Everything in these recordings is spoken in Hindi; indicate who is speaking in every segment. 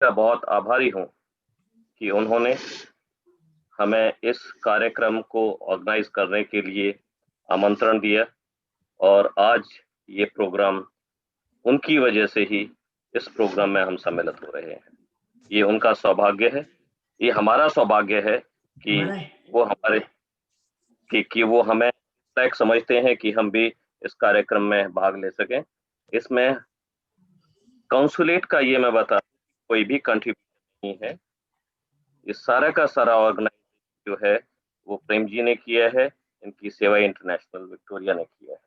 Speaker 1: का बहुत आभारी हूँ कि उन्होंने हमें इस कार्यक्रम को ऑर्गेनाइज करने के लिए आमंत्रण दिया और आज ये प्रोग्राम उनकी वजह से ही इस प्रोग्राम में हम सम्मिलित हो रहे हैं। ये उनका सौभाग्य है, ये हमारा सौभाग्य है कि वो हमारे कि वो हमें लायक समझते हैं कि हम भी इस कार्यक्रम में भाग ले सकें। इसमें काउंसुलेट का ये मैं बता कोई भी कंट्रीब्यूशन नहीं है, ये सारा का सारा ऑर्गेनाइजेशन जो है वो प्रेम जी ने किया है, इनकी सेवा इंटरनेशनल विक्टोरिया ने किया है।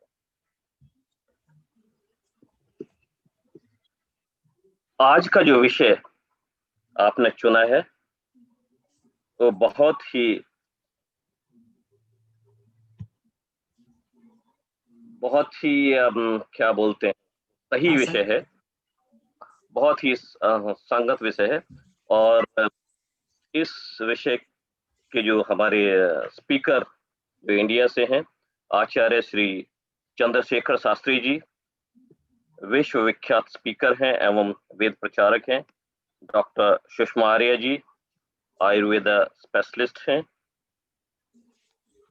Speaker 1: आज का जो विषय आपने चुना है तो बहुत ही क्या बोलते हैं, सही विषय है, बहुत ही संगत विषय है। और इस विषय के जो हमारे स्पीकर जो इंडिया से हैं, आचार्य श्री चंद्रशेखर शास्त्री जी विश्व विख्यात स्पीकर हैं एवं वेद प्रचारक हैं। डॉक्टर सुषमा आर्य जी आयुर्वेद स्पेशलिस्ट हैं।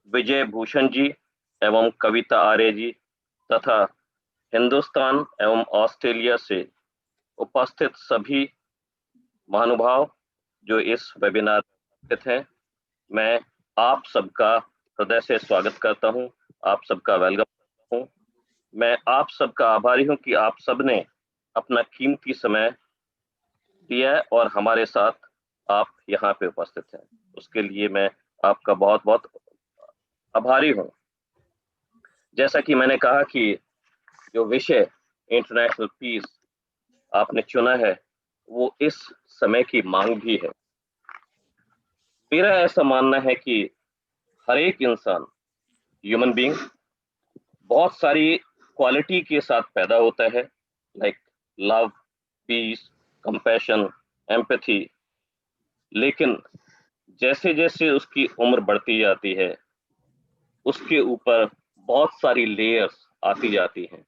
Speaker 1: विजय भूषण जी एवं कविता आर्य जी तथा हिंदुस्तान एवं ऑस्ट्रेलिया से उपस्थित सभी महानुभाव जो इस वेबिनार में उपस्थित हैं, मैं आप सबका हृदय से स्वागत करता हूं, आप सबका वेलकम करता हूं। मैं आप सबका आभारी हूं कि आप सबने अपना कीमती समय दिया और हमारे साथ आप यहाँ पे उपस्थित हैं, उसके लिए मैं आपका बहुत बहुत आभारी हूं। जैसा कि मैंने कहा कि जो विषय इंटरनेशनल पीस आपने चुना है वो इस समय की मांग भी है। मेरा ऐसा मानना है कि हर एक इंसान ह्यूमन बीइंग बहुत सारी क्वालिटी के साथ पैदा होता है, like love, peace, compassion, empathy. लेकिन जैसे जैसे उसकी उम्र बढ़ती जाती है उसके ऊपर बहुत सारी लेयर्स आती जाती हैं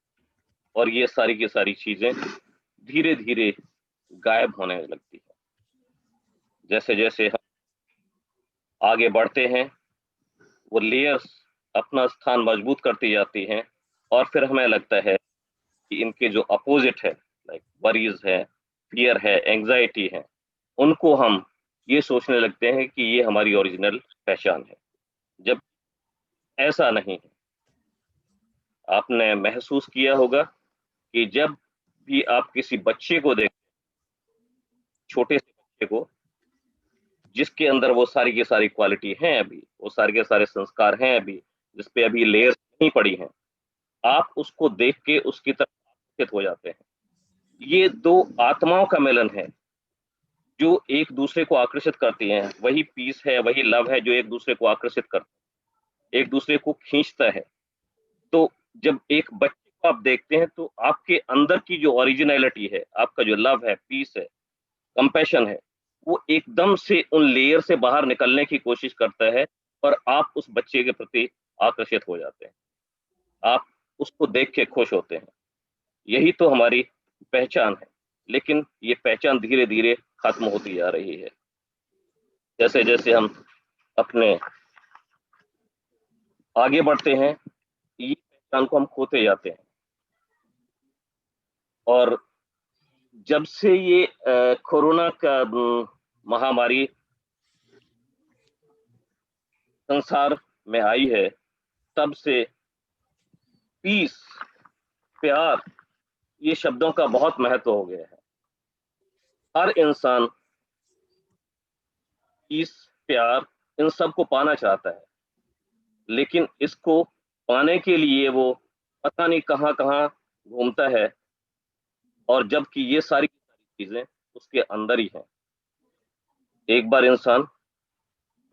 Speaker 1: और ये सारी की सारी चीजें धीरे धीरे गायब होने लगती है। जैसे जैसे हम आगे बढ़ते हैं वो लेयर्स अपना स्थान मजबूत करती जाती हैं और फिर हमें लगता है कि इनके जो अपोजिट है, लाइक वरीज है, फियर है, एंजाइटी है, उनको हम ये सोचने लगते हैं कि ये हमारी ओरिजिनल पहचान है, जब ऐसा नहीं है। आपने महसूस किया होगा कि जब भी आप किसी बच्चे को देखते, छोटे से बच्चे को, जिसके अंदर वो सारी की सारी क्वालिटी हैं, अभी वो सारे के सारे संस्कार हैं, अभी जिसपे अभी लेयर्स नहीं पड़ी हैं, आप उसको देख के उसकी तरफ आकर्षित हो जाते हैं। ये दो आत्माओं का मिलन है जो एक दूसरे को आकर्षित करती हैं। वही पीस है, वही लव है जो एक दूसरे को आकर्षित करता है, एक दूसरे को खींचता है। तो जब एक बच्चे को आप देखते हैं तो आपके अंदर की जो ओरिजिनलिटी है, आपका जो लव है, पीस है, कंपैशन है, वो एकदम से उन लेयर से बाहर निकलने की कोशिश करता है और आप उस बच्चे के प्रति आकर्षित हो जाते हैं, आप उसको देख के खुश होते हैं। यही तो हमारी पहचान है। लेकिन ये पहचान धीरे धीरे खत्म होती जा रही है। जैसे जैसे हम अपने आगे बढ़ते हैं ये पहचान को हम खोते जाते हैं। और जब से ये कोरोना का महामारी संसार में आई है, तब से पीस, प्यार, ये शब्दों का बहुत महत्व हो गया है। हर इंसान पीस, प्यार, इन सब को पाना चाहता है, लेकिन इसको पाने के लिए वो पता नहीं कहां कहां घूमता है, और जबकि ये सारी चीजें उसके अंदर ही हैं। एक बार इंसान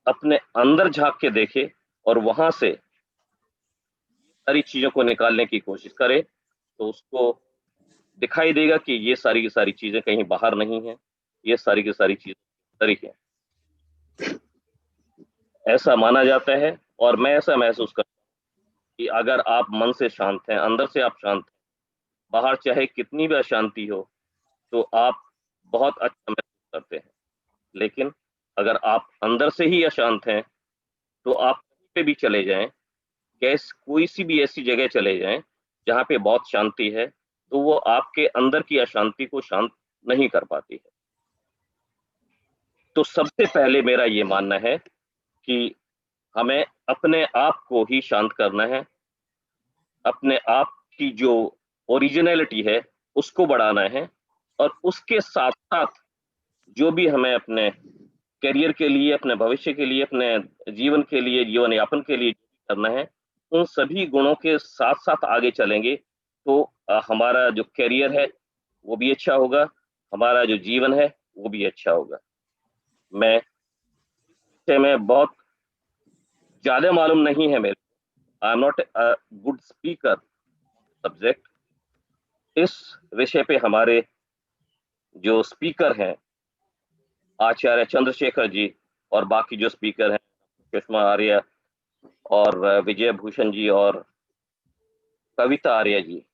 Speaker 1: अपने अंदर झांक के देखे और वहां से सारी चीजों को निकालने की कोशिश करे तो उसको दिखाई देगा कि ये सारी की सारी चीजें कहीं बाहर नहीं है, ये सारी की सारी चीजें अंदर ही है। ऐसा माना जाता है और मैं ऐसा महसूस करता हूं कि अगर आप मन से शांत हैं, अंदर से आप शांत हैं, बाहर चाहे कितनी भी अशांति हो तो आप बहुत अच्छा महसूस लेकिन अगर आप अंदर से ही अशांत हैं, तो आप कहीं पे भी चले जाएँ, कोई सी भी ऐसी जगह चले जाएँ, जहाँ पे बहुत शांति है, तो वो आपके अंदर की अशांति को शांत नहीं कर पाती है। तो सबसे पहले मेरा ये मानना है कि हमें अपने आप को ही शांत करना है, अपने आप की जो ओरिजिनैलिटी है, उसको बढ़ाना है और उसके साथ-साथ जो भी हमें अपने करियर के लिए, अपने भविष्य के लिए, अपने जीवन के लिए, जीवन यापन के लिए करना है, उन सभी गुणों के साथ-साथ आगे चलेंगे, तो हमारा जो करियर है, वो भी अच्छा होगा, हमारा जो जीवन है, वो भी अच्छा होगा। मैं विषय में बहुत ज़्यादा मालूम नहीं है मेरे I am not a good speaker subject. इस विषय पे हमारे जो स्पीकर हैं, आचार्य चंद्रशेखर जी और बाकी जो स्पीकर हैं, सुषमा आर्य और विजय भूषण जी और कविता आर्य जी,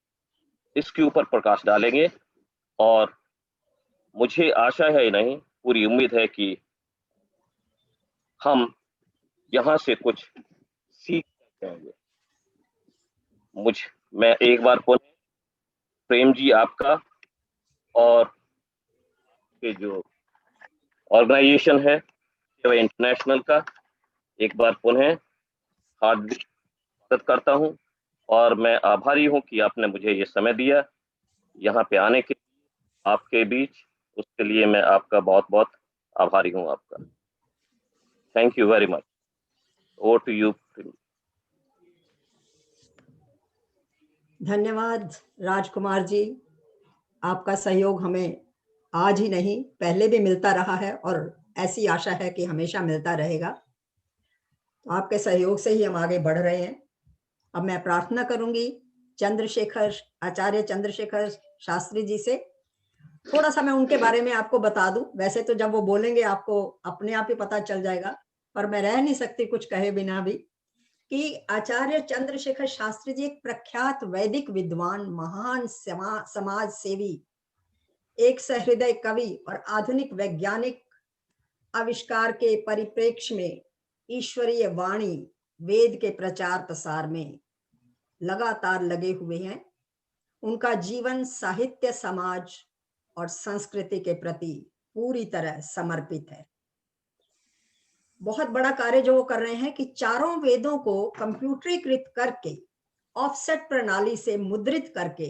Speaker 1: इसके ऊपर प्रकाश डालेंगे और मुझे आशा है नहीं, पूरी उम्मीद है कि हम यहाँ से कुछ सीख जाएँगे। मैं एक बार पुनः प्रेम जी आपका और के जो ऑर्गेनाइजेशन है सेवा इंटरनेशनल का एक बार पुनः हार्दिक स्वागत करता हूँ और मैं आभारी हूँ कि आपने मुझे ये समय दिया यहाँ पे आने के आपके बीच, उसके लिए मैं आपका बहुत-बहुत आभारी हूँ आपका। Thank you very much. Over to you.
Speaker 2: धन्यवाद राजकुमार जी, आपका सहयोग हमें आज ही नहीं पहले भी मिलता रहा है और ऐसी आशा है कि हमेशा मिलता रहेगा। तो आपके सहयोग से ही हम आगे बढ़ रहे हैं। अब मैं प्रार्थना करूंगी आचार्य चंद्रशेखर शास्त्री जी से। थोड़ा सा मैं उनके बारे में आपको बता दूं। वैसे तो जब वो बोलेंगे आपको अपने आप ही पता चल जाएगा, पर मैं रह नहीं सकती कुछ कहे बिना भी कि आचार्य चंद्रशेखर शास्त्री जी एक प्रख्यात वैदिक विद्वान, महान समाज सेवी, एक सहृदय कवि और आधुनिक वैज्ञानिक आविष्कार के परिप्रेक्ष्य में ईश्वरीय वाणी वेद के प्रचार प्रसार में लगातार लगे हुए हैं। उनका जीवन साहित्य, समाज और संस्कृति के प्रति पूरी तरह समर्पित है। बहुत बड़ा कार्य जो वो कर रहे हैं कि चारों वेदों को कंप्यूटरीकृत करके ऑफसेट प्रणाली से मुद्रित करके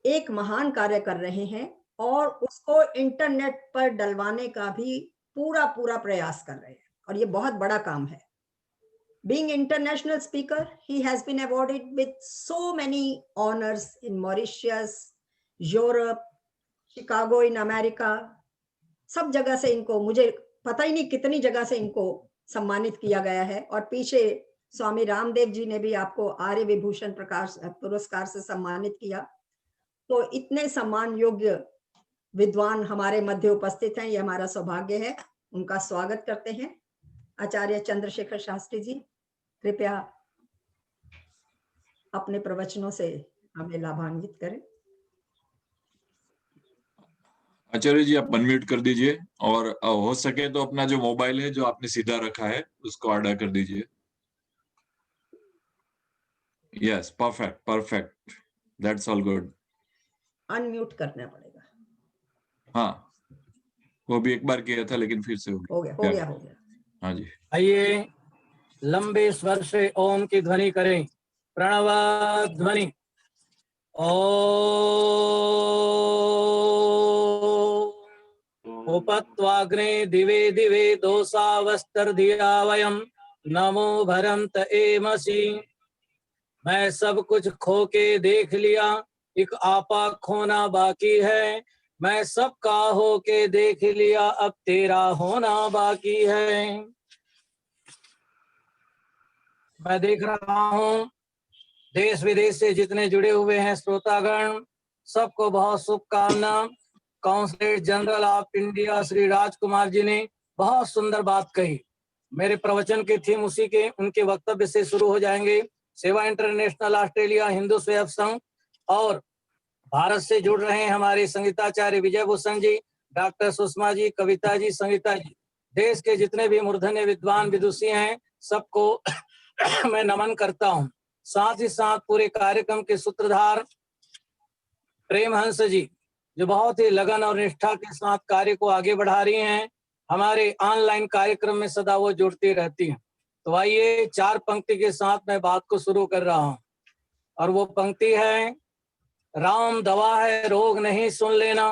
Speaker 2: एक महान कार्य कर रहे हैं और उसको इंटरनेट पर डलवाने का भी पूरा प्रयास कर रहे हैं और ये बहुत बड़ा काम है। Being international speaker, he has been awarded with so many honors in Mauritius, Europe, Chicago in America. सब जगह से इनको, मुझे पता ही नहीं कितनी जगह से इनको सम्मानित किया गया है और पीछे स्वामी रामदेव जी ने भी आपको आर्य विभूषण प्रकाश पुरस्कार से सम्मानित किया। तो इतने सम्मान योग्य विद्वान हमारे मध्य उपस्थित हैं, ये हमारा सौभाग्य है। उनका स्वागत करते हैं। आचार्य चंद्रशेखर शास्त्री जी, कृपया अपने प्रवचनों से हमें लाभान्वित करें।
Speaker 3: आचार्य जी आप अनम्यूट कर दीजिए और हो सके तो अपना जो मोबाइल है जो आपने सीधा रखा है उसको आड़ा कर दीजिए। Yes, perfect, that's all good.
Speaker 2: Unmute करना पड़ेगा।
Speaker 3: हाँ, वो भी एक बार किया था लेकिन फिर से
Speaker 2: हो गया।
Speaker 3: हाँ जी,
Speaker 4: आइए लंबे स्वर से ओम की ध्वनि करें। प्रणव ध्वनि। उपत्वाग्ने दिवे दिवे दोषावस्तर्धिया वयम नमो भरंत एमसी। मैं सब कुछ खो के देख लिया, एक आपा खोना बाकी है। मैं सबका हो के देख लिया, अब तेरा होना बाकी है। मैं देख रहा हूँ देश विदेश से जितने जुड़े हुए हैं श्रोतागण, सबको बहुत शुभकामना। Consulate general of India Shri Rajkumar ji ने बहुत सुंदर बात कही। मेरे प्रवचन की थीम उसी के उनके वक्तव्य से शुरू हो जाएंगे। सेवा इंटरनेशनल ऑस्ट्रेलिया हिंदू स्वयं संघ और भारत से जुड़ रहे हैं हमारे संगीताचार्य विजय भूषण जी, डॉक्टर सुषमा जी, कविता जी, संगीता जी, देश के जितने भी मूर्धन्य विद्वान विदुषी हैं, सबको मैं नमन करता हूं। साथ ही साथ पूरे कार्यक्रम के सूत्रधार प्रेम हंस जी, जो बहुत ही लगन और निष्ठा के साथ कार्य को आगे बढ़ा रही हैं, हमारे ऑनलाइन कार्यक्रम में सदा वो जुड़ती रहती हैं। तो आइए 4 पंक्ति के साथ मैं बात को शुरू कर रहा हूं, और वो पंक्ति है, राम दवा है रोग नहीं सुन लेना,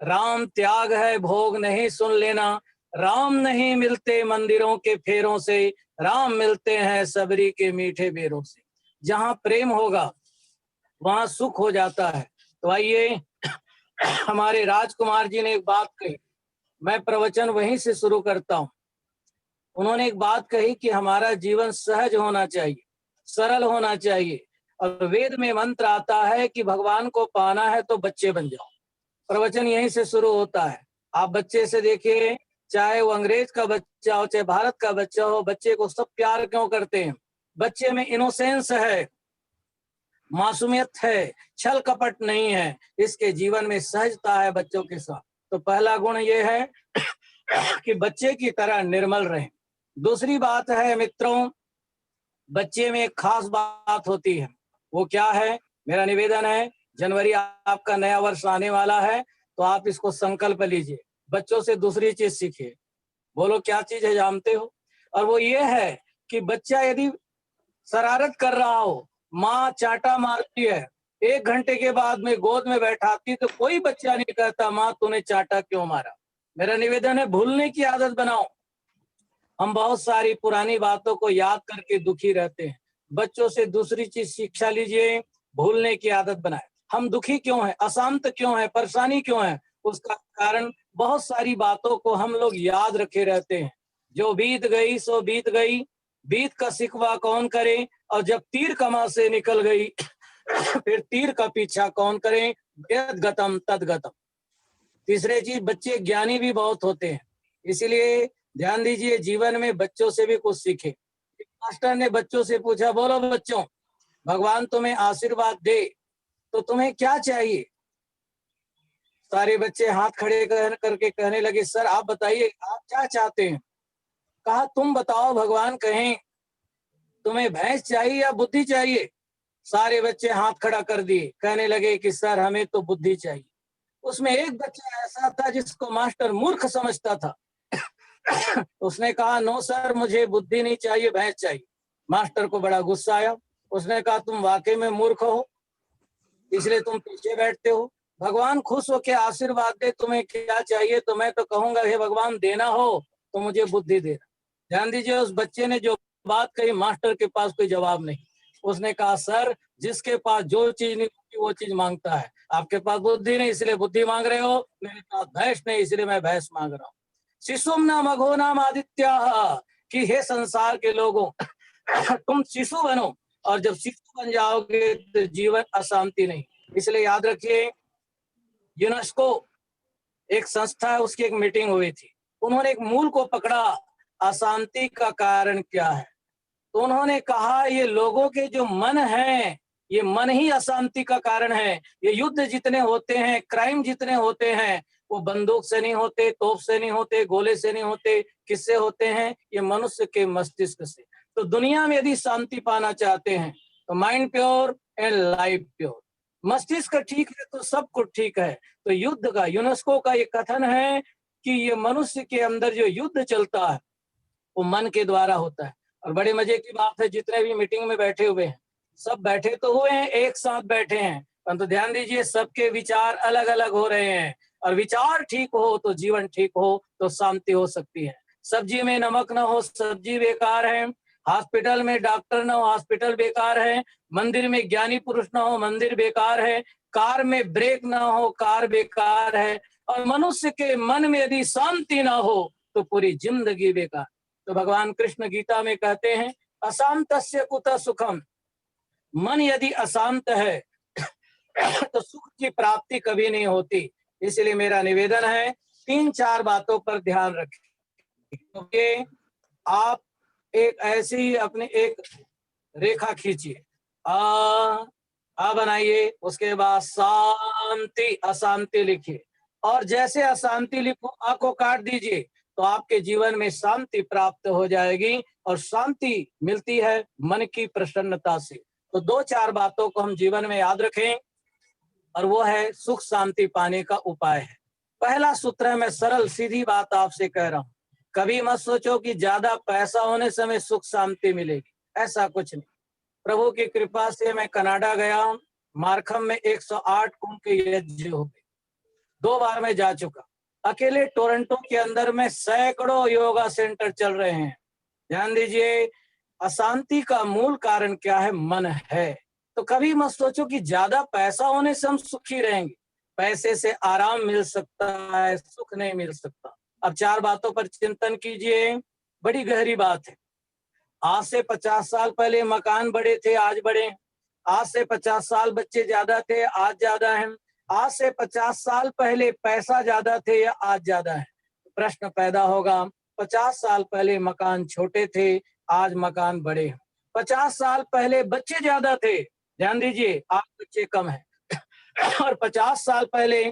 Speaker 4: राम त्याग है भोग नहीं सुन लेना, राम नहीं मिलते मंदिरों के फेरों से, राम मिलते हैं सबरी के मीठे बेरों से। जहां प्रेम होगा वहां सुख हो जाता है। तो आइए हमारे राजकुमार जी ने एक बात कही, मैं प्रवचन वहीं से शुरू करता हूं। उन्होंने एक बात कही कि हमारा जीवन सहज होना चाहिए, सरल होना चाहिए, और वेद में मंत्र आता है कि भगवान को पाना है तो बच्चे बन जाओ। प्रवचन यहीं से शुरू होता है। आप बच्चे से देखिए, चाहे वो अंग्रेज का बच्चा हो, चाहे भारत का बच्चा हो, बच्चे को सब प्यार क्यों करते हैं? बच्चे में इनोसेंस है, मासूमियत है, छल कपट नहीं है, इसके जीवन में सहजता है बच्चों के साथ। तो पहला गुण ये है कि बच्चे की तरह निर्मल रहें। दूसरी बात है मित्रों, बच्चे में एक खास बात होती है, वो क्या है? मेरा निवेदन है, जनवरी आपका नया वर्ष आने वाला है, तो आप इसको संकल्प लीजिए, बच्चों से दूसरी चीज सीखिए। बोलो क्या चीज है, जानते हो? और वो ये है कि बच्चा यदि शरारत कर रहा हो, माँ चाटा मारती है, 1 घंटे के बाद में गोद में बैठाती, तो कोई बच्चा नहीं कहता माँ तूने चाटा क्यों मारा। मेरा निवेदन है, भूलने की आदत बनाओ। हम बहुत सारी पुरानी बातों को याद करके दुखी रहते हैं। बच्चों से दूसरी चीज शिक्षा लीजिए, भूलने की आदत बनाए। हम दुखी क्यों हैं, अशांत क्यों हैं, परेशानी क्यों है? उसका कारण बहुत सारी बातों को हम लोग याद रखे रहते हैं। जो बीत गई सो बीत गई, बीत का सिकवा कौन करे, और जब तीर कमा से निकल गई फिर तीर का पीछा कौन करे, यद गतम तद गतम। तीसरे चीज, बच्चे ज्ञानी भी बहुत होते हैं, इसीलिए ध्यान दीजिए, जीवन में बच्चों से भी कुछ सीखे। मास्टर ने बच्चों से पूछा, बोलो बच्चों, भगवान तुम्हें आशीर्वाद दे तो तुम्हें क्या चाहिए? सारे बच्चे हाथ खड़े करके कहने लगे, सर आप बताइए आप क्या चाहते हैं? कहा तुम बताओ भगवान, कहें तुम्हें भैंस चाहिए या बुद्धि चाहिए? सारे बच्चे हाथ खड़ा कर दिए, कहने लगे कि सर हमें तो बुद्धि चाहिए। उसमें एक बच्चा ऐसा था जिसको मास्टर मूर्ख समझता था। उसने कहा, नो सर मुझे बुद्धि नहीं चाहिए, भैंस चाहिए। मास्टर को बड़ा गुस्सा आया। उसने कहा, तुम वाकई में मूर्ख हो, इसलिए तुम पीछे बैठते हो। भगवान खुश होकर आशीर्वाद दे, तुम्हें क्या चाहिए? तो मैं तो कहूंगा, हे भगवान देना हो तो मुझे बुद्धि देना। ध्यान दीजिए, उस बच्चे ने जो बात कही, मास्टर के पास कोई जवाब नहीं। उसने कहा, सर जिसके पास जो चीज नहीं होती वो चीज मांगता है, आपके पास बुद्धि नहीं इसलिए बुद्धि मांग रहे हो, मेरे पास भैंस नहीं इसलिए मैं भैंस मांग रहा हूँ। शिशुम नाम अघो नाम आदित्य, कि हे संसार के लोगों तुम शिशु बनो, और जब शिशु बन जाओगे तो जीवन अशांति नहीं। इसलिए याद रखिए, यूनेस्को एक संस्था है, उसकी एक मीटिंग हुई थी। उन्होंने एक मूल को पकड़ा, अशांति का कारण क्या है? तो उन्होंने कहा, ये लोगों के जो मन हैं, ये मन ही अशांति का कारण है। ये युद्ध जितने होते हैं, क्राइम जितने होते हैं, वो बंदूक से नहीं होते, तोप से नहीं होते, गोले से नहीं होते, किससे होते हैं? ये मनुष्य के मस्तिष्क से। तो दुनिया में यदि शांति पाना चाहते हैं तो mind pure and life pure. मस्तिष्क ठीक है तो सब कुछ ठीक है। तो युद्ध का, यूनेस्को का ये कथन है कि ये मनुष्य के अंदर जो युद्ध चलता है वो मन के द्वारा होता है। और बड़े मजे की बात है, जितने भी मीटिंग में बैठे हुए हैं, सब बैठे तो हुए हैं, एक साथ बैठे हैं, परंतु ध्यान दीजिए सबके विचार अलग अलग हो रहे हैं। और विचार ठीक हो तो जीवन ठीक हो, तो शांति हो सकती है। सब्जी में नमक ना हो, सब्जी बेकार है। हॉस्पिटल में डॉक्टर ना हो, हॉस्पिटल बेकार है। मंदिर में ज्ञानी पुरुष ना हो, मंदिर बेकार है। कार में ब्रेक ना हो, कार बेकार है। और मनुष्य के मन में यदि शांति ना हो तो पूरी जिंदगी बेकार। तो भगवान कृष्ण गीता में कहते हैं, अशांतस्य कुतः सुखम। मन यदि अशांत है तो सुख की प्राप्ति कभी नहीं होती। इसलिए मेरा निवेदन है, 3-4 बातों पर ध्यान रखें। क्योंकि आप एक ऐसी अपनी एक रेखा खींचिए, आ बनाइए, उसके बाद शांति, अशांति लिखिए। और जैसे अशांति लिखो आ को काट दीजिए, तो आपके जीवन में शांति प्राप्त हो जाएगी, और शांति मिलती है मन की प्रसन्नता से। तो 2-4 बातों को हम जीवन में याद रखें, और वो है सुख शांति पाने का उपाय है। पहला सूत्र है, मैं सरल सीधी बात आपसे कह रहा हूं, कभी मत सोचो कि ज्यादा पैसा होने से हमें सुख शांति मिलेगी, ऐसा कुछ नहीं। प्रभु की कृपा से मैं कनाडा गया, मार्खम में 108 कुंभ के यज्ञ हो गए, 2 बार मैं जा चुका। अकेले टोरंटो के अंदर में सैकड़ों योगा सेंटर चल रहे हैं। ध्यान दीजिए, अशांति का मूल कारण क्या है? मन है। तो कभी मत सोचो कि ज्यादा पैसा होने से हम सुखी रहेंगे। पैसे से आराम मिल सकता है, सुख नहीं मिल सकता। अब 4 बातों पर चिंतन कीजिए, बड़ी गहरी बात है। आज से 50 साल पहले मकान बड़े थे, आज बड़े हैं। आज से 50 साल बच्चे ज्यादा थे, आज ज्यादा हैं। आज से 50 साल पहले पैसा ज्यादा थे या आज ज्यादा है? प्रश्न पैदा होगा, 50 साल पहले मकान छोटे थे, आज मकान बड़े हैं। 50 साल पहले बच्चे ज्यादा थे, ध्यान दीजिए, आज बच्चे कम हैं। और 50 साल पहले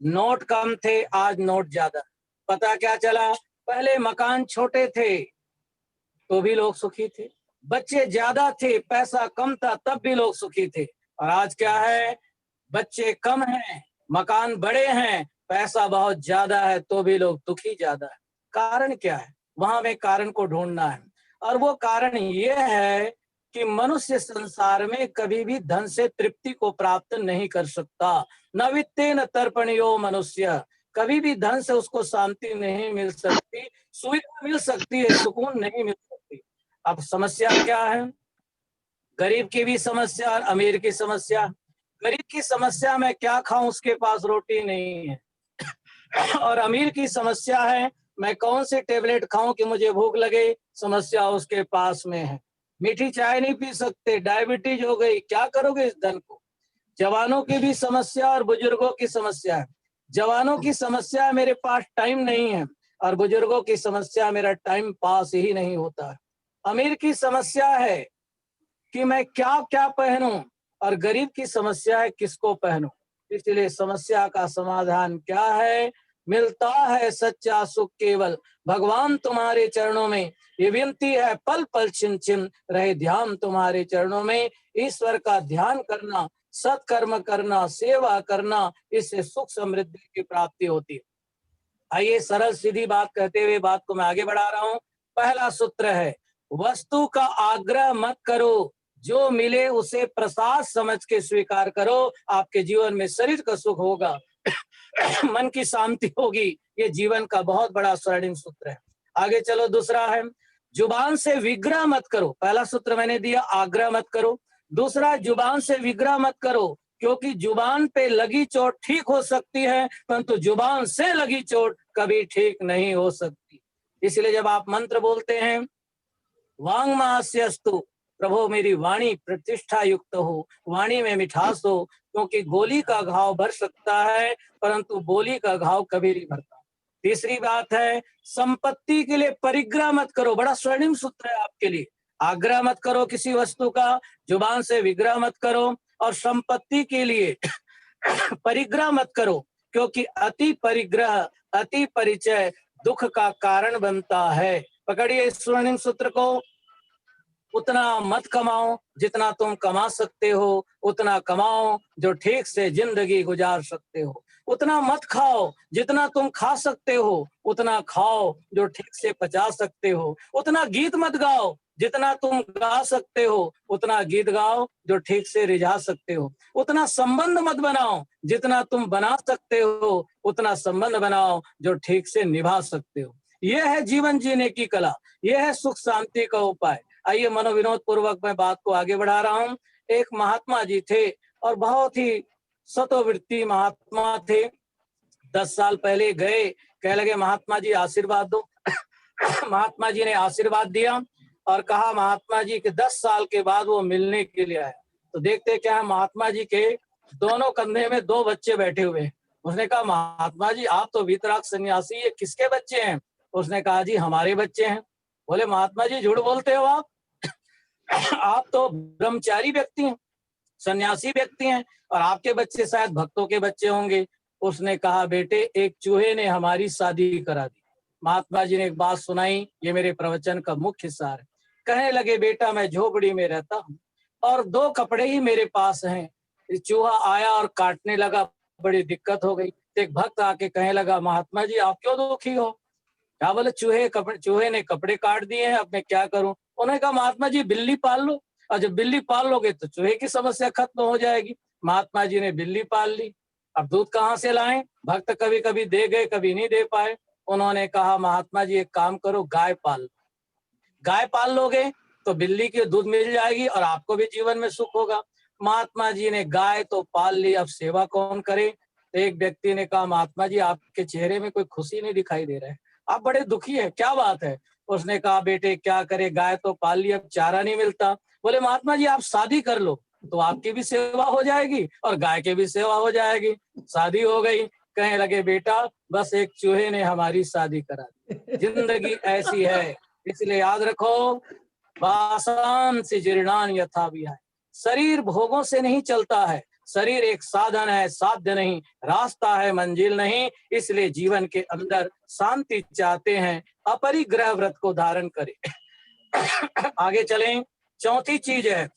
Speaker 4: नोट कम थे, आज नोट ज्यादा। पता क्या चला? पहले मकान छोटे थे तो भी लोग सुखी थे, बच्चे ज्यादा थे, पैसा कम था, तब भी लोग सुखी थे। और आज क्या है? बच्चे कम हैं, मकान बड़े हैं, पैसा बहुत ज्यादा है, तो भी लोग दुखी ज्यादा है। कारण क्या है? वहां में कारण को ढूंढना है, और वो कारण ये है कि मनुष्य संसार में कभी भी धन से तृप्ति को प्राप्त नहीं कर सकता। न वित्तेन तर्पणयो मनुष्य, कभी भी धन से उसको शांति नहीं मिल सकती, सुविधा मिल सकती है, सुकून नहीं मिल सकती। अब समस्या क्या है? गरीब की भी समस्या और अमीर की समस्या। गरीब की समस्या मैं क्या खाऊं, उसके पास रोटी नहीं है। और अमीर की समस्या है मैं कौन सी टेबलेट खाऊं कि मुझे भूख लगे, समस्या उसके पास में है। मीठी चाय नहीं पी सकते, डायबिटीज हो गई, क्या करोगे इस धन को? जवानों की भी समस्या और बुजुर्गों की समस्या है। जवानों की समस्या मेरे पास टाइम नहीं है, और बुजुर्गों की समस्या मेरा टाइम पास ही नहीं होता है। अमीर की समस्या है कि मैं क्या क्या पहनूं, और गरीब की समस्या है किसको पहनूं। इसलिए समस्या का समाधान क्या है? मिलता है सच्चा सुख केवल भगवान तुम्हारे चरणों में। ये विनती है पल पल छिन छिन रहे ध्यान तुम्हारे चरणों में। ईश्वर का ध्यान करना, सत्कर्म करना, सेवा करना, इससे सुख समृद्धि की प्राप्ति होती है। आइए सरल सीधी बात कहते हुए बात को मैं आगे बढ़ा रहा हूं। पहला सूत्र है, वस्तु का आग्रह मत करो, जो मिले उसे प्रसाद समझ के स्वीकार करो। आपके जीवन में शरीर का सुख होगा, मन की शांति होगी। ये जीवन का बहुत बड़ा स्वर्णिम सूत्र है। आगे चलो, दूसरा है, जुबान से विग्रह मत करो। पहला सूत्र मैंने दिया, आग्रह मत करो। दूसरा, जुबान से विग्रह मत करो, क्योंकि जुबान पे लगी चोट ठीक हो सकती है, परंतु जुबान से लगी चोट कभी ठीक नहीं हो सकती। इसलिए जब आप मंत्र बोलते हैं, वांगमास्यस्तु, प्रभु मेरी वाणी प्रतिष्ठा युक्त हो, वाणी में मिठास हो, क्योंकि गोली का घाव भर सकता है परंतु बोली का घाव कभी नहीं भरता। तीसरी बात है, संपत्ति के लिए परिग्रह मत करो। बड़ा स्वर्णिम सूत्र है आपके लिए। आग्रह मत करो किसी वस्तु का, जुबान से विग्रह मत करो, और संपत्ति के लिए परिग्रह मत करो, क्योंकि अति परिग्रह, अति परिचय दुख का कारण बनता है। पकड़िए इस स्वर्णिम सूत्र को। उतना मत कमाओ जितना तुम कमा सकते हो, उतना कमाओ जो ठीक से जिंदगी गुजार सकते हो। उतना मत खाओ जितना तुम खा सकते हो, उतना खाओ जो ठीक से पचा सकते हो। उतना गीत मत गाओ जितना तुम गा सकते हो, उतना गीत गाओ जो ठीक से रिझा सकते हो। उतना संबंध मत बनाओ जितना तुम बना सकते हो, उतना संबंध बनाओ जो ठीक से निभा सकते हो। यह है जीवन जीने की कला, यह है सुख शांति का उपाय। आइए मनोविनोद पूर्वक मैं बात को आगे बढ़ा रहा हूं। एक महात्मा जी थे, और बहुत ही सतोवृत्ति महात्मा थे। 10 साल पहले गए, कह लगे महात्मा जी आशीर्वाद दो। महात्मा जी ने आशीर्वाद दिया और कहा महात्मा जी के 10 साल के बाद वो मिलने के लिए आया। तो देखते क्या है, महात्मा जी के दोनों कंधे में 2 बच्चे बैठे हुए हैं। उसने कहा महात्मा जी आप तो वीतराग सन्यासी, ये किसके बच्चे हैं? उसने कहा जी हमारे बच्चे हैं। बोले महात्मा जी झूठ बोलते हो आप, आप तो ब्रह्मचारी व्यक्ति हैं, सन्यासी व्यक्ति हैं, और आपके बच्चे शायद भक्तों के बच्चे होंगे। उसने कहा, बेटे एक चूहे ने हमारी शादी करा दी। महात्मा जी ने एक बात सुनाई, ये मेरे प्रवचन का मुख्य सार है। कहने लगे, बेटा मैं झोपड़ी में रहता हूँ और 2 कपड़े ही मेरे पास हैं। चूहा आया और काटने लगा, बड़ी दिक्कत हो गई। एक भक्त आके कहने लगा, महात्मा जी आप क्यों दुखी हो? क्या बोले, चूहे ने कपड़े काट दिए हैं, अब मैं क्या करूं? उन्होंने कहा, महात्मा जी बिल्ली पाल लो, और जब बिल्ली पाल लोगे तो चूहे की समस्या खत्म हो जाएगी। महात्मा जी ने बिल्ली पाल ली। अब दूध कहाँ से लाएं? भक्त कभी कभी दे गए, कभी नहीं दे पाए। उन्होंने कहा, महात्मा जी एक काम करो, गाय पाल लो। गाय पाल लोगे तो बिल्ली की दूध मिल जाएगी और आपको भी जीवन में सुख होगा। महात्मा जी ने गाय तो पाल ली, अब सेवा कौन करे? तो एक व्यक्ति ने कहा, महात्मा जी आपके चेहरे में कोई खुशी नहीं दिखाई दे रहा है, आप बड़े दुखी है, क्या बात है? उसने कहा, बेटे क्या करे, गाय तो पाल ली, अब चारा नहीं मिलता। बोले, महात्मा जी आप शादी कर लो तो आपकी भी सेवा हो जाएगी और गाय की भी सेवा हो जाएगी। शादी हो गई। कहने लगे, बेटा बस एक चूहे ने हमारी शादी करा दी। जिंदगी ऐसी है, इसलिए याद रखो, वासान से जीर्णान यथा विहाय। शरीर भोगों से नहीं चलता है, शरीर एक साधन है, साध्य नहीं, रास्ता है, मंजिल नहीं। इसलिए जीवन के अंदर शांति चाहते हैं, अपरिग्रह व्रत को धारण करें। आगे चलें। चौथी चीज है,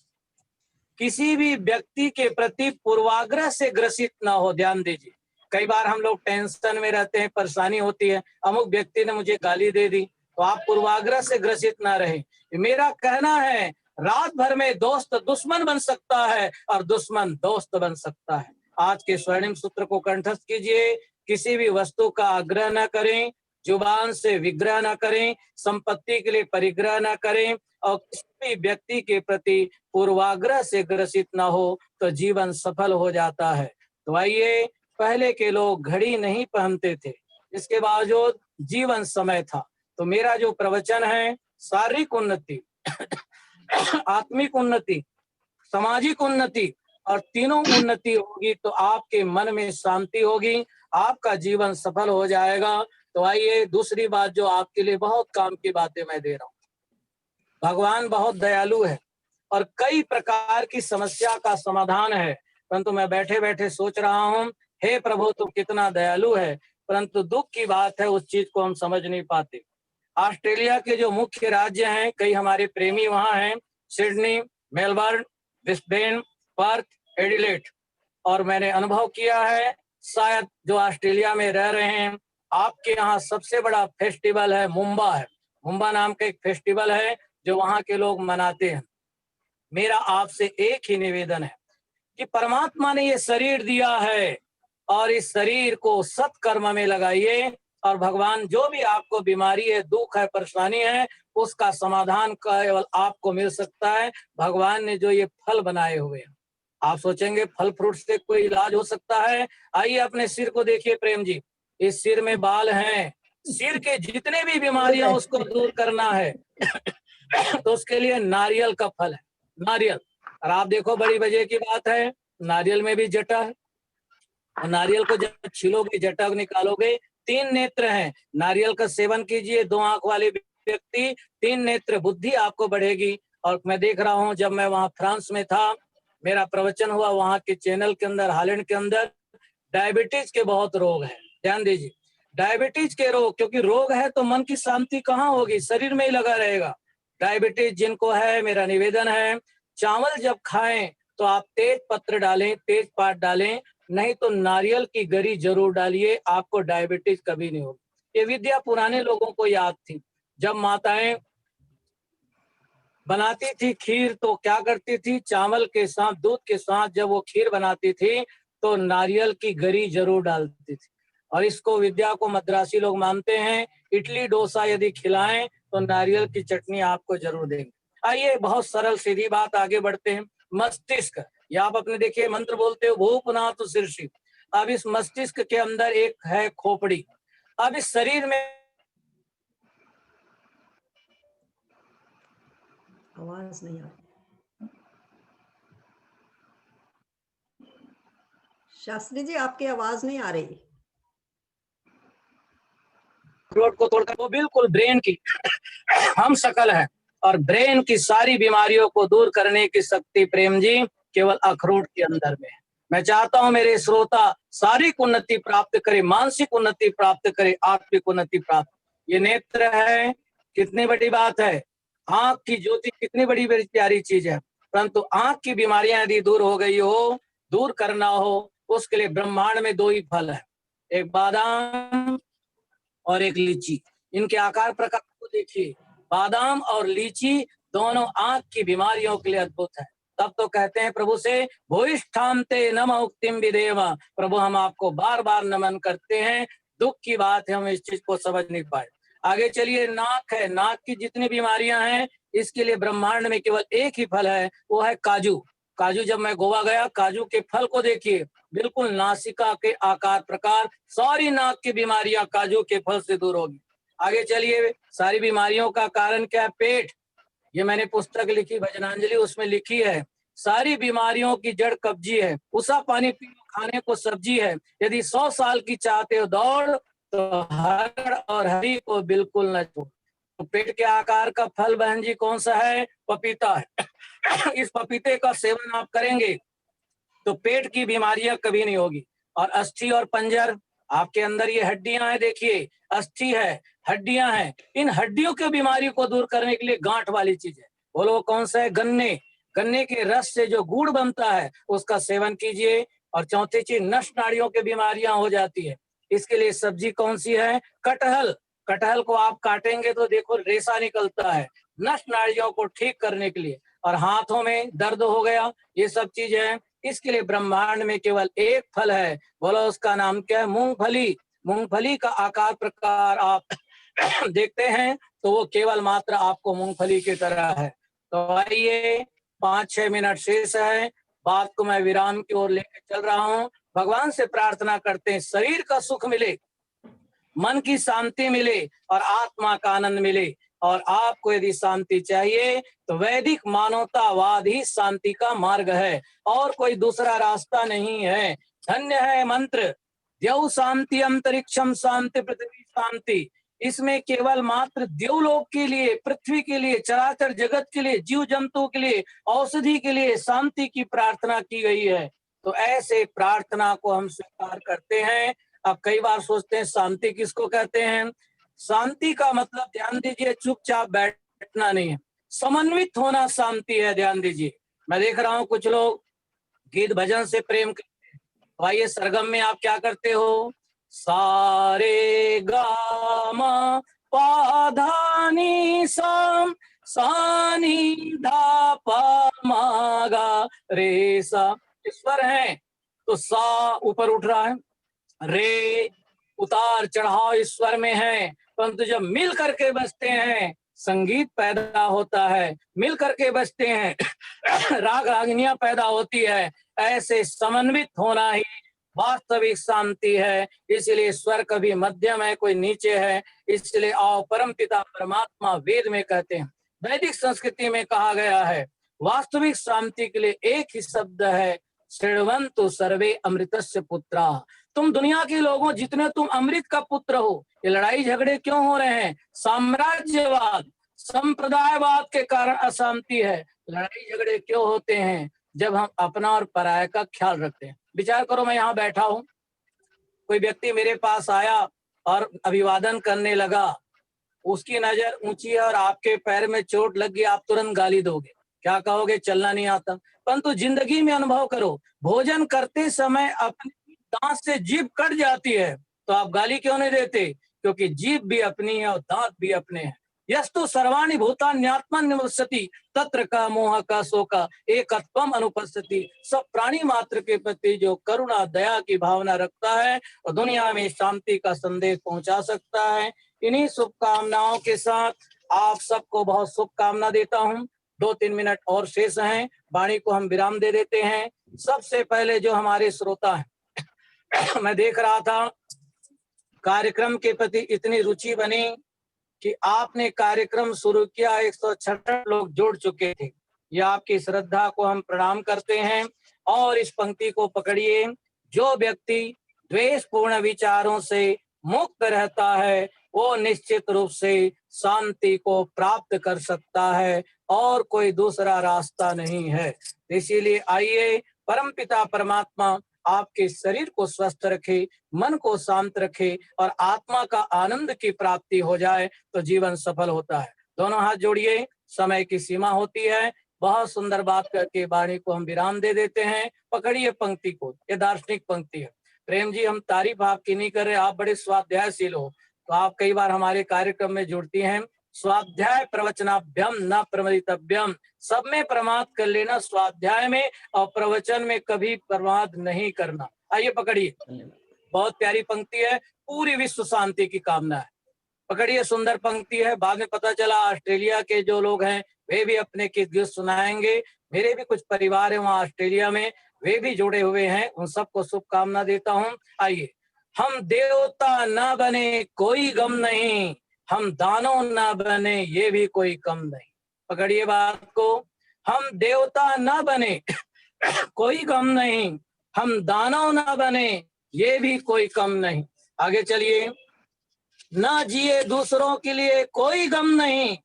Speaker 4: किसी भी व्यक्ति के प्रति पूर्वाग्रह से ग्रसित ना हो। ध्यान दीजिए, कई बार हम लोग टेंशन में रहते हैं, परेशानी होती है, अमुक व्यक्ति ने मुझे गाली दे दी, तो आप पूर्वाग्रह से ग्रसित ना रहे। मेरा कहना है, रात भर में दोस्त दुश्मन बन सकता है और दुश्मन दोस्त बन सकता है। आज के स्वर्णिम सूत्र को कंठस्थ कीजिए। किसी भी वस्तु का आग्रह न करें, जुबान से विग्रह न करें, संपत्ति के लिए परिग्रह न करें और किसी भी व्यक्ति के प्रति पूर्वाग्रह से ग्रसित न हो तो जीवन सफल हो जाता है। तो आइए, पहले के लोग घड़ी नहीं पहनते थे, इसके बावजूद जीवन समय था। तो मेरा जो प्रवचन है, शारीरिक उन्नति, आत्मिक उन्नति, सामाजिक उन्नति और तीनों उन्नति होगी तो आपके मन में शांति होगी, आपका जीवन सफल हो जाएगा। तो आइए, दूसरी बात जो आपके लिए बहुत काम की बातें मैं दे रहा हूँ। भगवान बहुत दयालु है और कई प्रकार की समस्या का समाधान है, परंतु मैं बैठे बैठे सोच रहा हूँ, हे प्रभु तुम कितना दयालु है, परंतु दुख की बात है उस चीज को हम समझ नहीं पाते। ऑस्ट्रेलिया के जो मुख्य राज्य हैं, कई हमारे प्रेमी वहां हैं, Sydney, Melbourne, Brisbane, Perth, Adelaide, और मैंने अनुभव किया है, शायद जो ऑस्ट्रेलिया में रह रहे हैं, आपके यहाँ सबसे बड़ा फेस्टिवल है मुंबा है। मुंबा नाम का एक फेस्टिवल है जो वहां के लोग मनाते हैं। मेरा आपसे एक ही निवेदन है कि परमात्मा ने ये शरीर दिया है और इस शरीर को सत्कर्म में लगाइए और भगवान जो भी आपको बीमारी है, दुख है, परेशानी है, उसका समाधान केवल आपको मिल सकता है। भगवान ने जो ये फल बनाए हुए हैं, आप सोचेंगे फल फ्रूट से कोई इलाज हो सकता है? आइए अपने सिर को देखिए प्रेम जी, इस सिर में बाल हैं, सिर के जितने भी बीमारियां उसको दूर करना है तो उसके लिए नारियल का फल है, नारियल। और आप देखो, बड़ी वजह की बात है, नारियल में भी जटा है और नारियल को जब छीलोगे, जटा निकालोगे, 3 नेत्र हैं। नारियल का सेवन कीजिए, 2 आंख वाले व्यक्ति, 3 नेत्र, बुद्धि आपको बढ़ेगी। और मैं देख रहा हूं, जब मैं वहां फ्रांस में था, मेरा प्रवचन हुआ, वहां के चैनल के अंदर, हॉलैंड के अंदर डायबिटीज के बहुत रोग हैं। ध्यान दीजिए, डायबिटीज के रोग, क्योंकि रोग है तो मन की शांति कहाँ होगी, शरीर में ही लगा रहेगा। डायबिटीज जिनको है, मेरा निवेदन है, चावल जब खाएं तो आप तेज पत्र डालें, तेज पात डालें, नहीं तो नारियल की गरी जरूर डालिए, आपको डायबिटीज कभी नहीं होगी। ये विद्या पुराने लोगों को याद थी। जब माताएं बनाती थी खीर तो क्या करती थी, चावल के साथ, दूध के साथ जब वो खीर बनाती थी तो नारियल की गरी जरूर डालती थी। और इसको, विद्या को मद्रासी लोग मानते हैं। इडली डोसा यदि खिलाएं तो नारियल की चटनी आपको जरूर देंगे। आइए, बहुत सरल सीधी बात, आगे बढ़ते हैं। मस्तिष्क, या आप अपने देखिए मंत्र बोलते हो, भूपनाथ शीर्षि। अब इस मस्तिष्क के अंदर एक है खोपड़ी। अब इस शरीर में
Speaker 2: आवाज नहीं आ रही। शास्त्री जी, आपकी आवाज नहीं आ रही।
Speaker 4: रोड को तोड़कर वो बिल्कुल ब्रेन की हम शकल है और ब्रेन की सारी बीमारियों को दूर करने की शक्ति प्रेम जी केवल अखरोट के अंदर में है। मैं चाहता हूं मेरे श्रोता शारीरिक उन्नति प्राप्त करे, मानसिक उन्नति प्राप्त करे, आत्मिक उन्नति प्राप्त। ये नेत्र है, कितनी बड़ी बात है। आंख की ज्योति कितनी बड़ी प्यारी चीज है, परंतु आंख की बीमारियां यदि दूर हो गई हो, दूर करना हो, उसके लिए ब्रह्मांड में दो ही फल है, एक बादाम और एक लीची। इनके आकार प्रकार को देखिए, बादाम और लीची दोनों आंख की बीमारियों के लिए अद्भुत है। तब तो कहते हैं प्रभु से, भूयिष्ठान्ते नम उक्तिम विदेव, प्रभु हम आपको बार बार नमन करते हैं। दुख की बात है, हम इस चीज को समझ नहीं पाए। आगे चलिए, नाक है, नाक की जितनी बीमारियां हैं, इसके लिए ब्रह्मांड में केवल एक ही फल है, वो है काजू। काजू, जब मैं गोवा गया, काजू के फल को देखिए, बिल्कुल नासिका के आकार प्रकार, सारी नाक की बीमारियां काजू के फल से दूर होगी। आगे चलिए, सारी बीमारियों का कारण क्या है? पेट। ये मैंने पुस्तक लिखी भजनांजलि, उसमें लिखी है सारी बीमारियों की जड़ कब्जी है। उसा पानी पी, खाने को सब्जी है। यदि 100 साल की चाहते हो दौड़, तो हर और हरी को बिल्कुल न छोड़। तो पेट के आकार का फल बहन जी कौन सा है? पपीता है। इस पपीते का सेवन आप करेंगे तो पेट की बीमारियां कभी नहीं होगी। और अस्थि और पंजर, आपके अंदर ये हड्डियां हैं, देखिए अस्थि है, हड्डियां हैं। इन हड्डियों की बीमारी को दूर करने के लिए गांठ वाली चीज है, बोलो कौन सा है? गन्ने। गन्ने के रस से जो गुड़ बनता है उसका सेवन कीजिए। और चौथी चीज, नस नाड़ियों की बीमारियां हो जाती है, इसके लिए सब्जी कौन सी है? कटहल। कटहल को आप काटेंगे तो देखो रेशा निकलता है, नस नाड़ियों को ठीक करने के लिए। और हाथों में दर्द हो गया, ये सब चीजें, इसके लिए ब्रह्मांड में केवल एक फल है, बोलो उसका नाम क्या है? मूंगफली। मूंगफली का आकार प्रकार आप देखते हैं तो वो केवल मात्र आपको मूंगफली की तरह है। तो आइए, 5-6 मिनट शेष है, बात को मैं विराम की ओर लेकर चल रहा हूँ। भगवान से प्रार्थना करते हैं शरीर का सुख मिले, मन की शांति मिले और आत्मा का आनंद मिले। और आपको यदि शांति चाहिए तो वैदिक मानवतावाद ही शांति का मार्ग है, और कोई दूसरा रास्ता नहीं है। धन्य है मंत्र, द्यौ शांति अंतरिक्षम शांति पृथ्वी शांति। इसमें केवल मात्र देवलोक के लिए, पृथ्वी के लिए, चराचर जगत के लिए, जीव जंतु के लिए, औषधि के लिए शांति की प्रार्थना की गई है। तो ऐसे प्रार्थना को हम स्वीकार करते हैं। अब कई बार सोचते हैं शांति किसको कहते हैं? शांति का मतलब, ध्यान दीजिए, चुपचाप बैठना नहीं है, समन्वित होना शांति है। ध्यान दीजिए, मैं देख रहा हूं कुछ लोग गीत भजन से प्रेम करते हैं। तो आइए, सरगम में आप क्या करते हो? सारे गामा पाधानी साम सानी धा पा मा गा रे सा। स्वर है तो सा ऊपर उठ रहा है, रे उतार चढ़ाव ईश्वर में है, परंतु जब मिल करके बजते हैं संगीत पैदा होता है, मिल करके बजते हैं राग रागिनियां पैदा होती है। ऐसे समन्वित होना ही वास्तविक शांति है। इसलिए स्वर कभी मध्यम है, कोई नीचे है। इसलिए आओ परम पिता परमात्मा वेद में कहते हैं, वैदिक संस्कृति में कहा गया है, वास्तविक शांति के लिए एक ही शब्द है, श्रृण्वन्तु सर्वे अमृतस्य पुत्रा। तुम दुनिया के लोगों जितने तुम अमृत का पुत्र हो। ये लड़ाई झगड़े क्यों हो रहे हैं? साम्राज्यवाद, संप्रदायवाद के कारण अशांति है। लड़ाई झगड़े क्यों होते हैं? जब हम अपना और पराया का ख्याल रखते हैं। विचार करो, मैं यहाँ बैठा हूँ, कोई व्यक्ति मेरे पास आया और अभिवादन करने लगा, उसकी नजर ऊंची है और आपके पैर में चोट लग गई, आप तुरंत गाली दोगे, क्या कहोगे? चलना नहीं आता। परंतु जिंदगी में अनुभव करो, भोजन करते समय अपने दांत से जीभ कट जाती है तो आप गाली क्यों नहीं देते? क्योंकि जीभ भी अपनी है और दांत भी अपने हैं। यस्तु सर्वाणि भूतान्यात्मन निवसति तत्र का मोह का शोका एकत्वम अनुपस्थिति। सब प्राणी मात्र के प्रति जो करुणा दया की भावना रखता है और दुनिया में शांति का संदेश पहुंचा सकता है। इन्हीं शुभकामनाओं के साथ आप सबको बहुत शुभकामना देता हूं। 2-3 मिनट और शेष हैं, वाणी को हम विराम दे देते हैं। सबसे पहले जो हमारे श्रोता हैं, मैं देख रहा था कार्यक्रम के प्रति इतनी रुचि बनी कि आपने कार्यक्रम शुरू किया, 166 लोग जुड़ चुके थे। ये आपकी श्रद्धा को हम प्रणाम करते हैं। और इस पंक्ति को पकड़िए, जो व्यक्ति द्वेषपूर्ण विचारों से मुक्त रहता है वो निश्चित रूप से शांति को प्राप्त कर सकता है और कोई दूसरा रास्ता नहीं है। इसीलिए आइए परमपिता परमात्मा आपके शरीर को स्वस्थ रखे, मन को शांत रखे और आत्मा का आनंद की प्राप्ति हो जाए तो जीवन सफल होता है। दोनों हाथ जोड़िए, समय की सीमा होती है। बहुत सुंदर बात करके वाणी को हम विराम दे देते हैं। पकड़िए पंक्ति को, ये दार्शनिक पंक्ति है। प्रेम जी, हम तारीफ आपकी नहीं कर रहे, आप बड़े स्वाध्यायशील हो, तो आप कई बार हमारे कार्यक्रम में जुड़ती हैं। स्वाध्याय प्रवचनाभ्यम न प्रमदितव्यम, सब में प्रमाद कर लेना, स्वाध्याय में और प्रवचन में कभी प्रमाद नहीं करना। आइए पकड़िए, बहुत प्यारी पंक्ति है, पूरी विश्व शांति की कामना है। पकड़िए, सुंदर पंक्ति है। बाद में पता चला ऑस्ट्रेलिया के जो लोग हैं वे भी अपने किस्से सुनाएंगे। मेरे भी कुछ परिवार है वहाँ ऑस्ट्रेलिया में, वे भी जुड़े हुए हैं, उन सबको शुभकामना देता हूँ। आइए, हम देवता न बने कोई गम नहीं, हम दानव न बने ये भी कोई कम नहीं। पकड़िए बात को, हम देवता न बने कोई गम नहीं, हम दानव न बने ये भी कोई कम नहीं। आगे चलिए, ना जिए दूसरों के लिए कोई गम नहीं,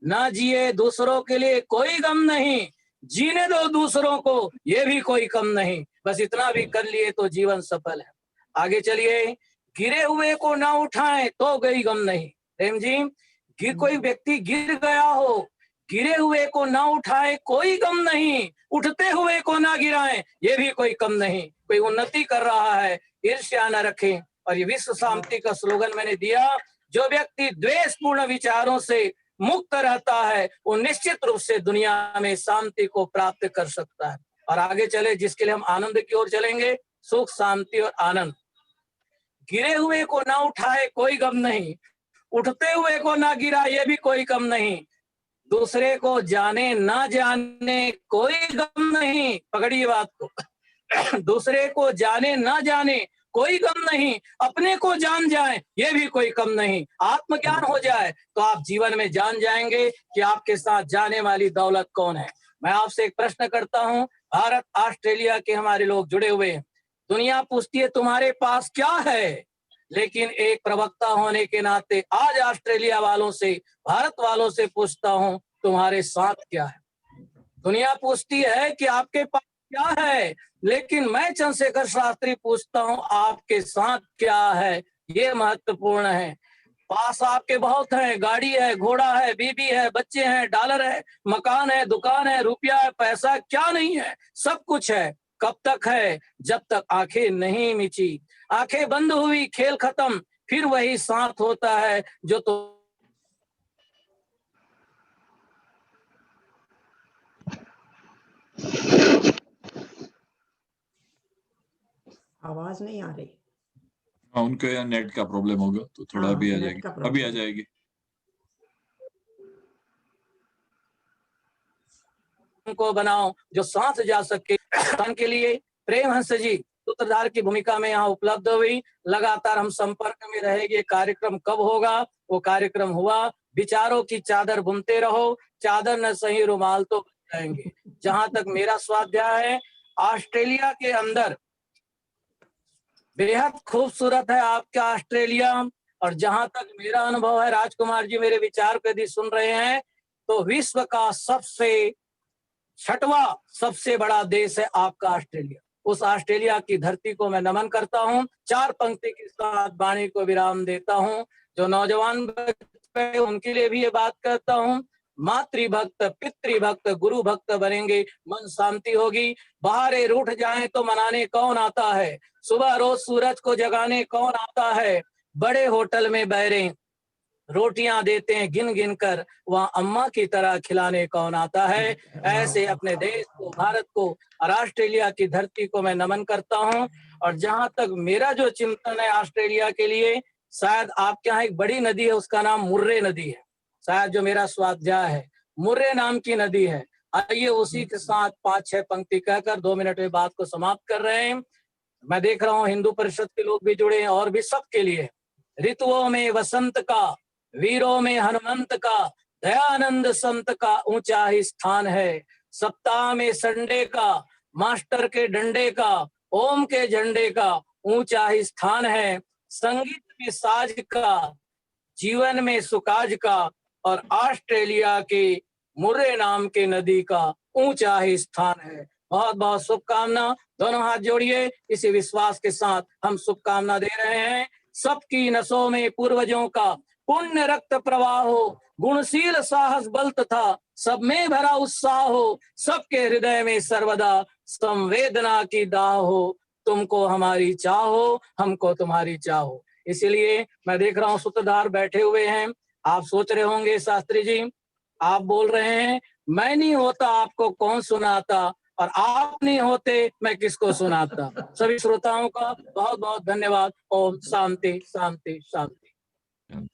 Speaker 4: ना जिए दूसरों के लिए कोई गम नहीं, जीने दो दूसरों को ये भी कोई कम नहीं। बस इतना भी कर लिए तो जीवन सफल है। आगे चलिए, गिरे हुए को ना उठाएं तो कोई गम नहीं। प्रेम जी, कोई व्यक्ति गिर गया हो, गिरे हुए को ना उठाए कोई गम नहीं, उठते हुए को ना गिराएं ये भी कोई कम नहीं। कोई उन्नति कर रहा है, ईर्ष्या न रखें। और ये विश्व शांति का स्लोगन मैंने दिया, जो व्यक्ति द्वेषपूर्ण विचारों से मुक्त रहता है वो निश्चित रूप से दुनिया में शांति को प्राप्त कर सकता है। और आगे चले, जिसके लिए हम आनंद की ओर चलेंगे, सुख शांति और आनंद। गिरे हुए को ना उठाए कोई गम नहीं, उठते हुए को ना गिरा ये भी कोई कम नहीं, दूसरे को जाने ना जाने कोई गम नहीं। पकड़िए बात को, दूसरे को जाने ना जाने कोई गम नहीं, अपने को जान जाए ये भी कोई कम नहीं। आत्मज्ञान हो जाए तो आप जीवन में जान जाएंगे कि आपके साथ जाने वाली दौलत कौन है। मैं आपसे एक प्रश्न करता हूं, भारत ऑस्ट्रेलिया के हमारे लोग जुड़े हुए हैं, दुनिया पूछती है तुम्हारे पास क्या है, लेकिन एक प्रवक्ता होने के नाते आज ऑस्ट्रेलिया वालों से, भारत वालों से पूछता हूं तुम्हारे साथ क्या है। दुनिया पूछती है कि आपके पास क्या है, लेकिन मैं चंद्रशेखर शास्त्री पूछता हूं आपके साथ क्या है। ये महत्वपूर्ण है। पास आपके बहुत है, गाड़ी है, घोड़ा है, बीबी है, बच्चे हैं, डॉलर है, मकान है, दुकान है, रुपया है, पैसा क्या नहीं है, सब कुछ है। कब तक है? जब तक आंखें नहीं मिची। आंखें बंद हुई, खेल खत्म, फिर वही साथ होता है जो तो
Speaker 2: आवाज नहीं आ रही।
Speaker 3: हाँ, उनके यहाँ नेट का प्रॉब्लम होगा तो थोड़ा
Speaker 2: हाँ,
Speaker 3: अभी आ
Speaker 2: नेट
Speaker 3: जाएगी,
Speaker 2: का
Speaker 3: अभी
Speaker 2: प्रॉब्लम।
Speaker 3: आ जाएगी।
Speaker 4: को बनाओ जो साथ जा सके। के लिए प्रेम हंस जी सूत्रधार की भूमिका में यहाँ उपलब्ध हुई। लगातार हम संपर्क में रहेंगे। कार्यक्रम कब होगा? वो कार्यक्रम हुआ। विचारों की चादर बुनते रहो, चादर न सही रुमाल तो बन जाएंगे। जहां तक मेरा स्वाध्याय है, ऑस्ट्रेलिया के अंदर बेहद खूबसूरत है आपका ऑस्ट्रेलिया। और जहां तक मेरा अनुभव है, राजकुमार जी मेरे विचार को यदि सुन रहे हैं, तो विश्व का सबसे 6वां सबसे बड़ा देश है आपका ऑस्ट्रेलिया। उस ऑस्ट्रेलिया की धरती को मैं नमन करता हूं। 4 पंक्ति के साथ वाणी को विराम देता हूं। जो नौजवान बच्चे उनके लिए भी ये बात कहता हूं, मातृभक्त, पितृभक्त, गुरु भक्त बनेंगे, मन शांति होगी। बहारे रूठ जाएं तो मनाने कौन आता है, सुबह रोज सूरज को जगाने कौन आता है, बड़े होटल में बैठे रोटियां देते हैं गिन गिन कर, वहाँ अम्मा की तरह खिलाने कौन आता है। ऐसे अपने देश को, भारत को और ऑस्ट्रेलिया की धरती को मैं नमन करता हूँ। और जहां तक मेरा जो चिंतन है ऑस्ट्रेलिया के लिए, शायद आपके यहाँ एक बड़ी नदी है, उसका नाम मुर्रे नदी है। शायद जो मेरा स्वाध्याय है, मुर्रे नाम की नदी है। आइए उसी के साथ 5-6 पंक्ति कहकर 2 मिनट में बात को समाप्त कर रहे हैं। मैं देख रहा हूँ हिंदू परिषद के लोग भी जुड़े हैं, और भी सबके लिए। ऋतुओं में वसंत का, वीरों में हनुमंत का, दयानंद संत का ऊंचा ही स्थान है। सप्ताह में संडे का, मास्टर के डंडे का, ओम के झंडे का ऊंचा ही स्थान है। संगीत में साज का, जीवन में सुकाज का, और ऑस्ट्रेलिया के मुर्रे नाम के नदी का ऊंचा ही स्थान है। बहुत बहुत शुभकामना। दोनों हाथ जोड़िए, इसी विश्वास के साथ हम शुभकामना दे रहे हैं। सबकी नसों में पूर्वजों का पुण्य रक्त प्रवाह हो, गुणशील साहस बल तथा सब में भरा उत्साह हो, सबके हृदय में सर्वदा संवेदना की दाह हो। तुमको हमारी चाह हो, हमको तुम्हारी चाह हो। इसीलिए मैं देख रहा हूँ सूत्रधार बैठे हुए हैं। आप सोच रहे होंगे शास्त्री जी, आप बोल रहे हैं मैं नहीं होता आपको कौन सुनाता, और आप नहीं होते मैं किसको सुनाता। सभी श्रोताओं का बहुत बहुत धन्यवाद। ओम शांति शांति शांति।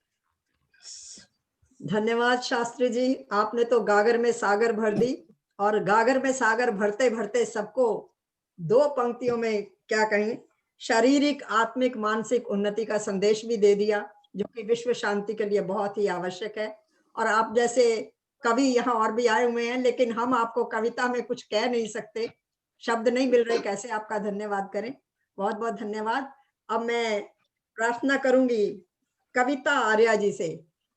Speaker 2: धन्यवाद शास्त्री जी, आपने तो गागर में सागर भर दी, और गागर में सागर भरते भरते सबको दो पंक्तियों में क्या कहें, शारीरिक आत्मिक मानसिक उन्नति का संदेश भी दे दिया, जो कि विश्व शांति के लिए बहुत ही आवश्यक है। और आप जैसे कवि यहाँ और भी आए हुए हैं, लेकिन हम आपको कविता में कुछ कह नहीं सकते, शब्द नहीं मिल रहे कैसे आपका धन्यवाद करें। बहुत बहुत धन्यवाद। अब मैं प्रार्थना करूंगी कविता आर्या जी से,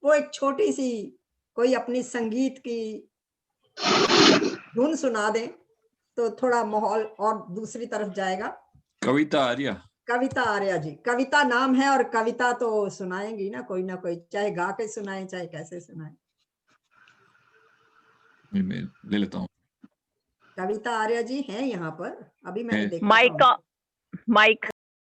Speaker 2: वो एक छोटी सी कोई अपनी संगीत की धुन सुना दें तो थोड़ा माहौल और दूसरी तरफ जाएगा।
Speaker 3: कविता आर्या,
Speaker 2: कविता आर्या जी, कविता नाम है और कविता तो सुनाएंगी ना कोई, चाहे गा के सुनाए चाहे कैसे सुनाए।
Speaker 3: मैं ले लेता हूँ।
Speaker 2: कविता आर्या जी हैं यहाँ पर, अभी मैंने देखा।
Speaker 5: माइक